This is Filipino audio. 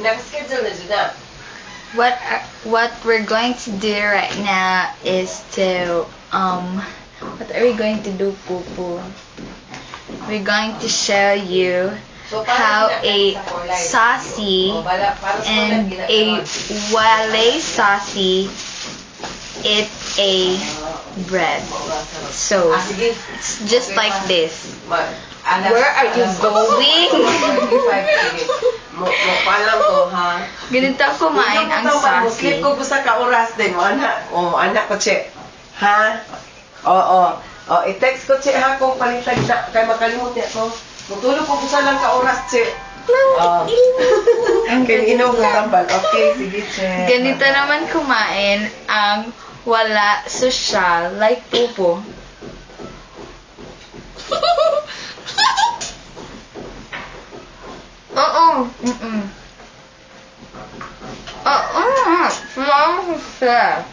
Naka-schedule na dyan na. What we're going to do right now is to what are we going to do, Pupu? We're going to show you how a saucy and a wale saucy eat a bread. So it's just like this. Where are you going? Paano to, ha? Ganito kumain ang saucy. Slip ko sa kauras din mo, anak. Anak ko, che. Ha? Oo. I-text ko, che, ha, kung palitag na. Kaya makalimut niya ko. Matulog ko sa lang kauras, che. Kaya inaw ko tambal. Okay, sige, che. Ganito naman kumain ang wala sosyal, like Pupu. Oo. Oo. Wala mo siya.